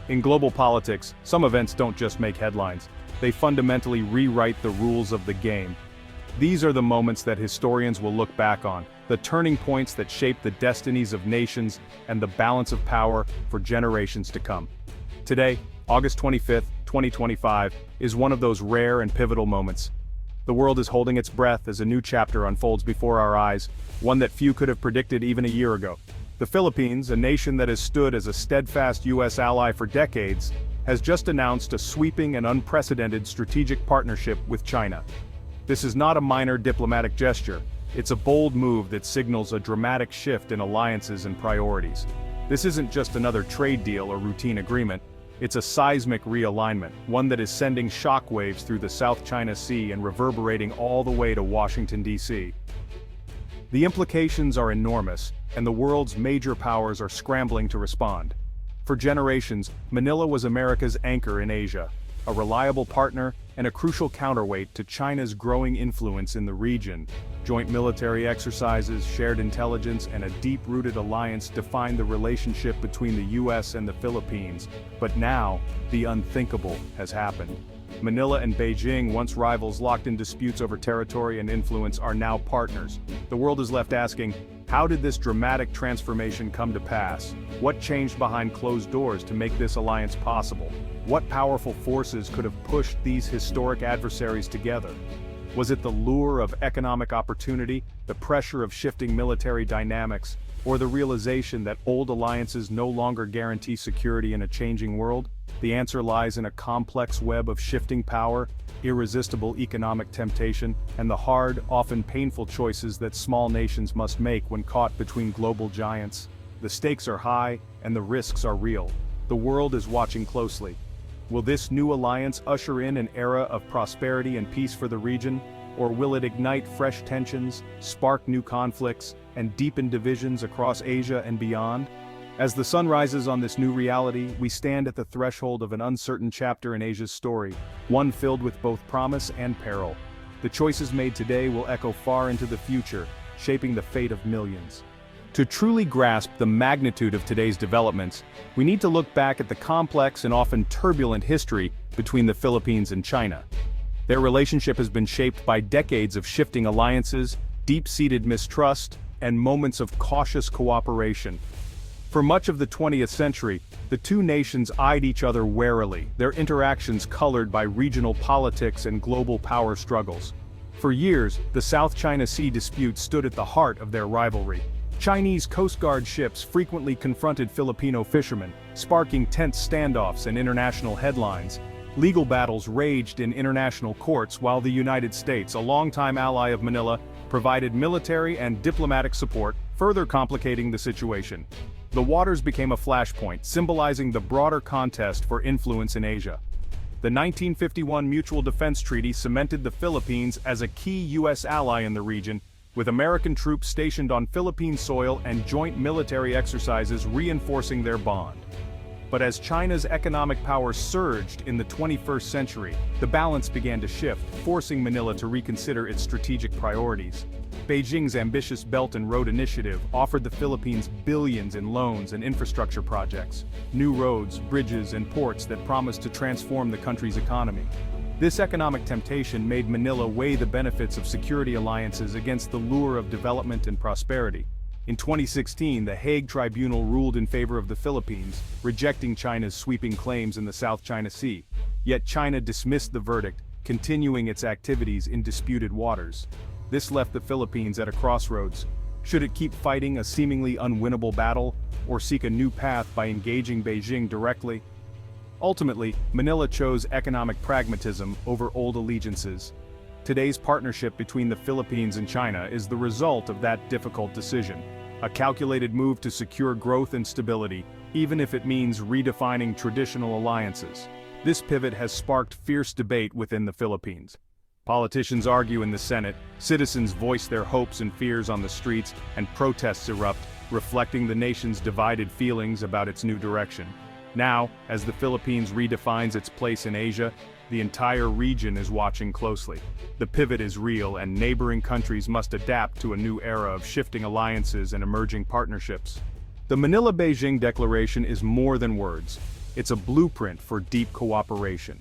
In global politics, some events don't just make headlines. They fundamentally rewrite the rules of the game. These are the moments that historians will look back on, the turning points that shape the destinies of nations and the balance of power for generations to come. Today, August 25th, 2025, is one of those rare and pivotal moments. The world is holding its breath as a new chapter unfolds before our eyes, one that few could have predicted even a year ago. The Philippines, a nation that has stood as a steadfast U.S. ally for decades, has just announced a sweeping and unprecedented strategic partnership with China. This is not a minor diplomatic gesture, it's a bold move that signals a dramatic shift in alliances and priorities. This isn't just another trade deal or routine agreement, it's a seismic realignment, one that is sending shockwaves through the South China Sea and reverberating all the way to Washington, D.C. The implications are enormous, and the world's major powers are scrambling to respond. For generations, Manila was America's anchor in Asia, a reliable partner and a crucial counterweight to China's growing influence in the region. Joint military exercises, shared intelligence, and a deep-rooted alliance define the relationship between the U.S. and the Philippines. But now, the unthinkable has happened. Manila and Beijing, once rivals locked in disputes over territory and influence, are now partners. The world is left asking, how did this dramatic transformation come to pass? What changed behind closed doors to make this alliance possible? What powerful forces could have pushed these historic adversaries together? Was it the lure of economic opportunity, the pressure of shifting military dynamics, or the realization that old alliances no longer guarantee security in a changing world? The answer lies in a complex web of shifting power, irresistible economic temptation, and the hard, often painful choices that small nations must make when caught between global giants. The stakes are high, and the risks are real. The world is watching closely. Will this new alliance usher in an era of prosperity and peace for the region, or will it ignite fresh tensions, spark new conflicts, and deepen divisions across Asia and beyond? As the sun rises on this new reality, we stand at the threshold of an uncertain chapter in Asia's story, one filled with both promise and peril. The choices made today will echo far into the future, shaping the fate of millions. To truly grasp the magnitude of today's developments, we need to look back at the complex and often turbulent history between the Philippines and China. Their relationship has been shaped by decades of shifting alliances, deep-seated mistrust, and moments of cautious cooperation. For much of the 20th century, the two nations eyed each other warily, their interactions colored by regional politics and global power struggles. For years, the South China Sea dispute stood at the heart of their rivalry. Chinese Coast Guard ships frequently confronted Filipino fishermen, sparking tense standoffs and international headlines. Legal battles raged in international courts while the United States, a longtime ally of Manila, provided military and diplomatic support, further complicating the situation. The waters became a flashpoint, symbolizing the broader contest for influence in Asia. The 1951 Mutual Defense Treaty cemented the Philippines as a key U.S. ally in the region, with American troops stationed on Philippine soil and joint military exercises reinforcing their bond. But as China's economic power surged in the 21st century, the balance began to shift, forcing Manila to reconsider its strategic priorities. Beijing's ambitious Belt and Road Initiative offered the Philippines billions in loans and infrastructure projects, new roads, bridges, and ports that promised to transform the country's economy. This economic temptation made Manila weigh the benefits of security alliances against the lure of development and prosperity. In 2016, the Hague Tribunal ruled in favor of the Philippines, rejecting China's sweeping claims in the South China Sea. Yet China dismissed the verdict, continuing its activities in disputed waters. This left the Philippines at a crossroads. Should it keep fighting a seemingly unwinnable battle, or seek a new path by engaging Beijing directly? Ultimately, Manila chose economic pragmatism over old allegiances. Today's partnership between the Philippines and China is the result of that difficult decision. A calculated move to secure growth and stability, even if it means redefining traditional alliances. This pivot has sparked fierce debate within the Philippines. Politicians argue in the Senate, citizens voice their hopes and fears on the streets, and protests erupt, reflecting the nation's divided feelings about its new direction. Now, as the Philippines redefines its place in Asia, the entire region is watching closely. The pivot is real, and neighboring countries must adapt to a new era of shifting alliances and emerging partnerships. The Manila-Beijing Declaration is more than words. It's a blueprint for deep cooperation.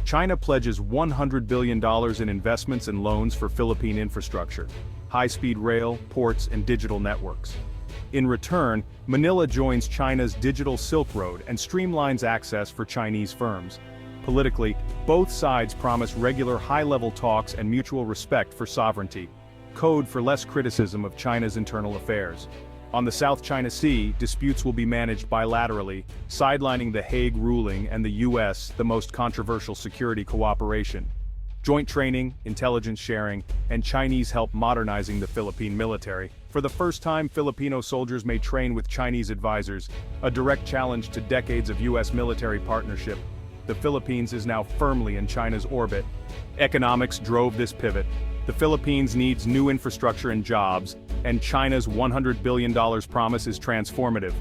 China pledges $100 billion in investments and loans for Philippine infrastructure, high-speed rail, ports, and digital networks. In return, Manila joins China's digital Silk Road and streamlines access for Chinese firms. Politically, both sides promise regular high-level talks and mutual respect for sovereignty, code for less criticism of China's internal affairs. On the South China Sea, disputes will be managed bilaterally, sidelining the Hague ruling and the US, the most controversial security cooperation. Joint training, intelligence sharing, and Chinese help modernizing the Philippine military. For the first time, Filipino soldiers may train with Chinese advisors, a direct challenge to decades of US military partnership. The Philippines is now firmly in China's orbit. Economics drove this pivot. The Philippines needs new infrastructure and jobs, and China's $100 billion promise is transformative.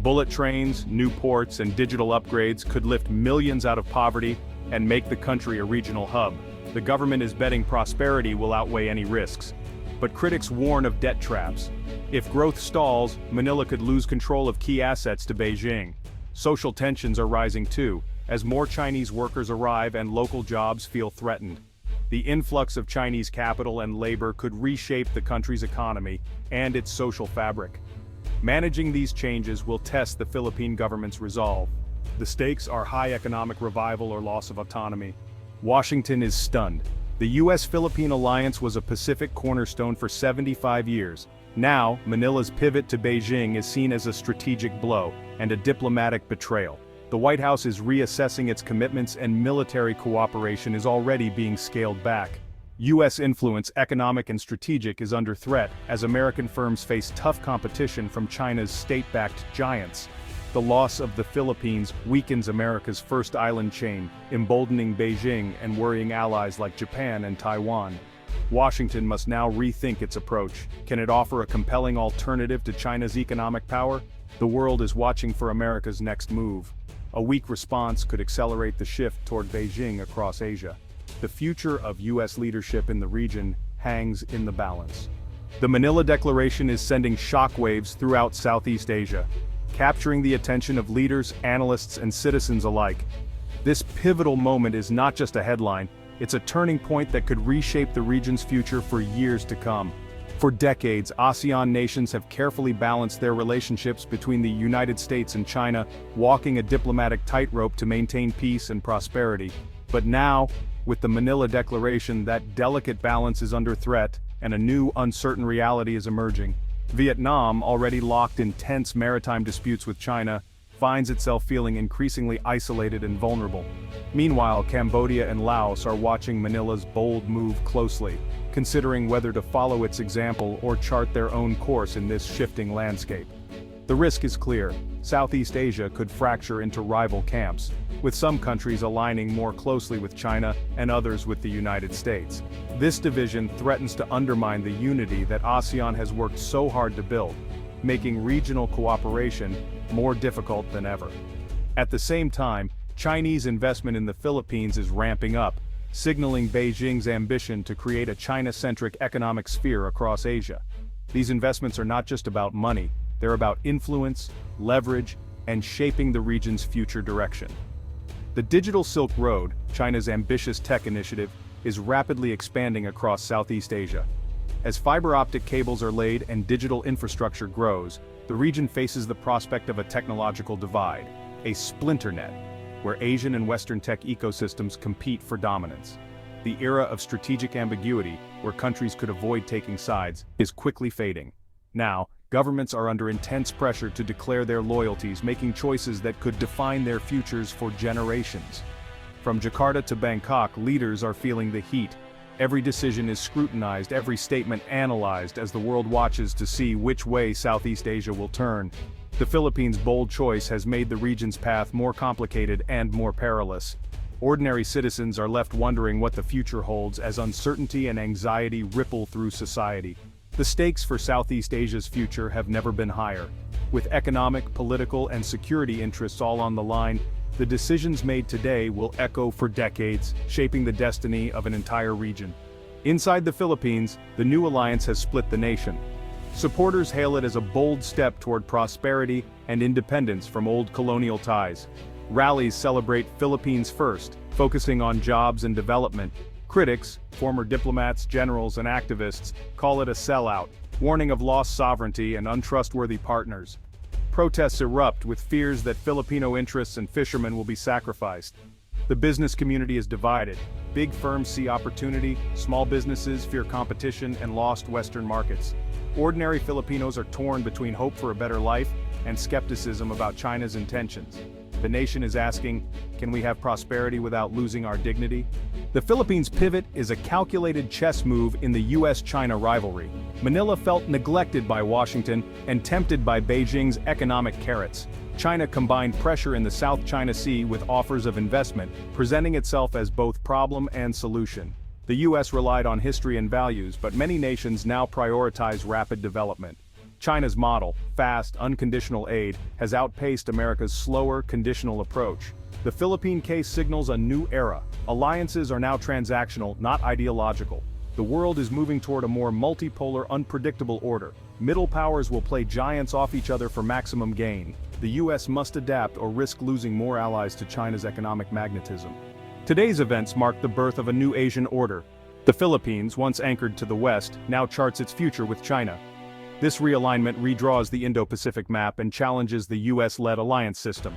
Bullet trains, new ports, and digital upgrades could lift millions out of poverty and make the country a regional hub. The government is betting prosperity will outweigh any risks. But critics warn of debt traps. If growth stalls, Manila could lose control of key assets to Beijing. Social tensions are rising too, as more Chinese workers arrive and local jobs feel threatened. The influx of Chinese capital and labor could reshape the country's economy and its social fabric. Managing these changes will test the Philippine government's resolve. The stakes are high: economic revival or loss of autonomy. Washington is stunned. The US-Philippine alliance was a Pacific cornerstone for 75 years. Now, Manila's pivot to Beijing is seen as a strategic blow and a diplomatic betrayal. The White House is reassessing its commitments, and military cooperation is already being scaled back. US influence, economic and strategic, is under threat as American firms face tough competition from China's state-backed giants. The loss of the Philippines weakens America's first island chain, emboldening Beijing and worrying allies like Japan and Taiwan. Washington must now rethink its approach. Can it offer a compelling alternative to China's economic power? The world is watching for America's next move. A weak response could accelerate the shift toward Beijing across Asia. The future of US leadership in the region hangs in the balance. The Manila Declaration is sending shockwaves throughout Southeast Asia, capturing the attention of leaders, analysts, and citizens alike. This pivotal moment is not just a headline, it's a turning point that could reshape the region's future for years to come. For decades, ASEAN nations have carefully balanced their relationships between the United States and China, walking a diplomatic tightrope to maintain peace and prosperity. But now, with the Manila Declaration, that delicate balance is under threat, and a new, uncertain reality is emerging. Vietnam, already locked in tense maritime disputes with China, finds itself feeling increasingly isolated and vulnerable. Meanwhile, Cambodia and Laos are watching Manila's bold move closely, considering whether to follow its example or chart their own course in this shifting landscape. The risk is clear: Southeast Asia could fracture into rival camps, with some countries aligning more closely with China and others with the United States. This division threatens to undermine the unity that ASEAN has worked so hard to build, making regional cooperation more difficult than ever. At the same time, Chinese investment in the Philippines is ramping up, signaling Beijing's ambition to create a China-centric economic sphere across Asia. These investments are not just about money, they're about influence, leverage, and shaping the region's future direction. The Digital Silk Road, China's ambitious tech initiative, is rapidly expanding across Southeast Asia. As fiber optic cables are laid and digital infrastructure grows, the region faces the prospect of a technological divide, a splinter net, where Asian and Western tech ecosystems compete for dominance. The era of strategic ambiguity, where countries could avoid taking sides, is quickly fading. Now, governments are under intense pressure to declare their loyalties, making choices that could define their futures for generations. From Jakarta to Bangkok, leaders are feeling the heat. Every decision is scrutinized, every statement analyzed, as the world watches to see which way Southeast Asia will turn. The Philippines' bold choice has made the region's path more complicated and more perilous. Ordinary citizens are left wondering what the future holds as uncertainty and anxiety ripple through society. The stakes for Southeast Asia's future have never been higher. With economic, political, and security interests all on the line, the decisions made today will echo for decades, shaping the destiny of an entire region. Inside the Philippines, the new alliance has split the nation. Supporters hail it as a bold step toward prosperity and independence from old colonial ties. Rallies celebrate Philippines first, focusing on jobs and development. Critics, former diplomats, generals, and activists, call it a sellout, warning of lost sovereignty and untrustworthy partners. Protests erupt with fears that Filipino interests and fishermen will be sacrificed. The business community is divided. Big firms see opportunity, small businesses fear competition and lost Western markets. Ordinary Filipinos are torn between hope for a better life and skepticism about China's intentions. The nation is asking, can we have prosperity without losing our dignity? The Philippines' pivot is a calculated chess move in the US-China rivalry. Manila felt neglected by Washington and tempted by Beijing's economic carrots. China combined pressure in the South China Sea with offers of investment, presenting itself as both problem and solution. The US relied on history and values, but many nations now prioritize rapid development. China's model, fast, unconditional aid, has outpaced America's slower, conditional approach. The Philippine case signals a new era. Alliances are now transactional, not ideological. The world is moving toward a more multipolar, unpredictable order. Middle powers will play giants off each other for maximum gain. The US must adapt or risk losing more allies to China's economic magnetism. Today's events mark the birth of a new Asian order. The Philippines, once anchored to the West, now charts its future with China. This realignment redraws the Indo-Pacific map and challenges the US-led alliance system.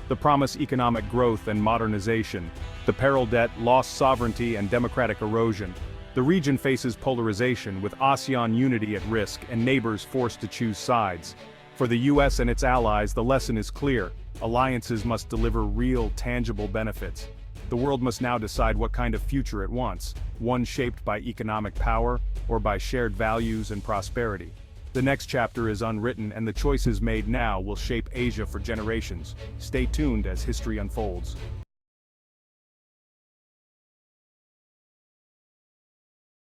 The promise economic growth and modernization, the peril debt, lost sovereignty and democratic erosion. The region faces polarization, with ASEAN unity at risk and neighbors forced to choose sides. For the US and its allies, the lesson is clear. Alliances must deliver real, tangible benefits. The world must now decide what kind of future it wants, one shaped by economic power or by shared values and prosperity. The next chapter is unwritten, and the choices made now will shape Asia for generations. Stay tuned as history unfolds.